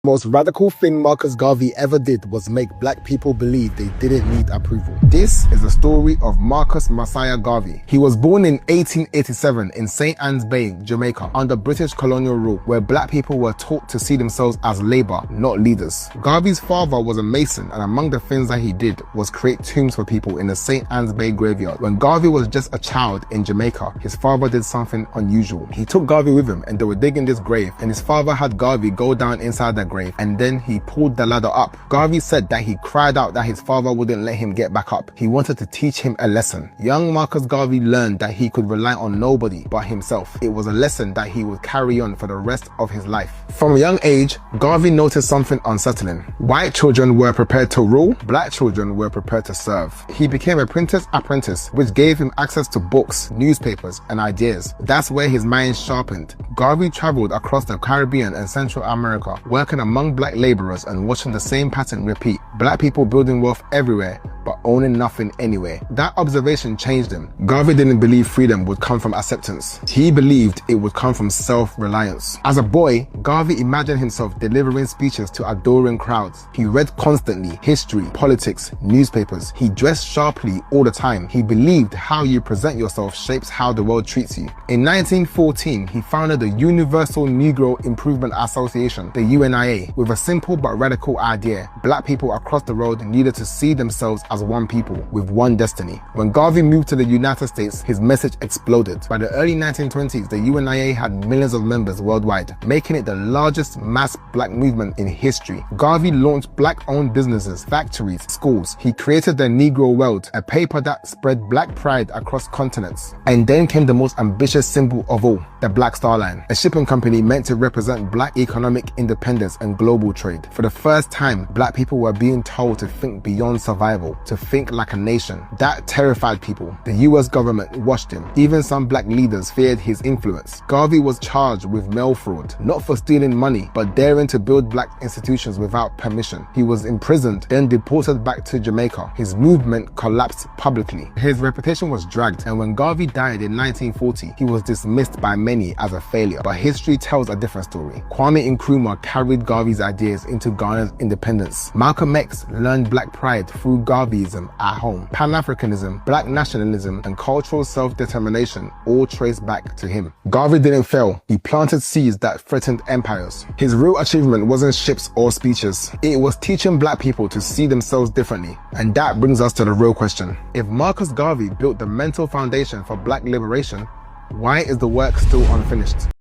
Most radical thing Marcus Garvey ever did was make black people believe they didn't need approval. This is the story of Marcus Messiah Garvey. He was born in 1887 in St. Ann's Bay, Jamaica, under British colonial rule, where black people were taught to see themselves as labor, not leaders. Garvey's father was a mason, and among the things that he did was create tombs for people in the St. Ann's Bay graveyard. When Garvey was just a child in Jamaica, his father did something unusual. He took Garvey with him, and they were digging this grave, and his father had Garvey go down inside the grave, and then he pulled the ladder up. Garvey said that he cried out that his father wouldn't let him get back up. He wanted to teach him a lesson. Young Marcus Garvey learned that he could rely on nobody but himself. It was a lesson that he would carry on for the rest of his life. From a young age, Garvey noticed something unsettling. White children were prepared to rule, black children were prepared to serve. He became a printer's apprentice, which gave him access to books, newspapers, and ideas. That's where his mind sharpened. Garvey traveled across the Caribbean and Central America, working among black laborers and watching the same pattern repeat. Black people building wealth everywhere, but owning nothing anywhere. That observation changed him. Garvey didn't believe freedom would come from acceptance. He believed it would come from self-reliance. As a boy, Garvey imagined himself delivering speeches to adoring crowds. He read constantly, history, politics, newspapers. He dressed sharply all the time. He believed how you present yourself shapes how the world treats you. In 1914, he founded the Universal Negro Improvement Association, the UNIA, with a simple but radical idea. Black people across the world needed to see themselves as one people with one destiny. When Garvey moved to the United States, his message exploded. By the early 1920s, the UNIA had millions of members worldwide, making it the largest mass black movement in history. Garvey launched black-owned businesses, factories, schools. He created the Negro World, a paper that spread black pride across continents. And then came the most ambitious symbol of all, the Black Star Line, a shipping company meant to represent black economic independence and global trade. For the first time, black people were being told to think beyond survival, to think like a nation. That terrified people. The US government watched him. Even some black leaders feared his influence. Garvey was charged with mail fraud, not for stealing money, but daring to build black institutions without permission. He was imprisoned, then deported back to Jamaica. His movement collapsed publicly. His reputation was dragged, and when Garvey died in 1940, he was dismissed by many as a failure. But history tells a different story. Kwame Nkrumah carried Garvey's ideas into Ghana's independence. Malcolm X learned black pride through Garveyism at home. Pan-Africanism, black nationalism, and cultural self-determination all trace back to him. Garvey didn't fail. He planted seeds that threatened empires. His real achievement wasn't ships or speeches. It was teaching black people to see themselves differently. And that brings us to the real question. If Marcus Garvey built the mental foundation for black liberation, why is the work still unfinished?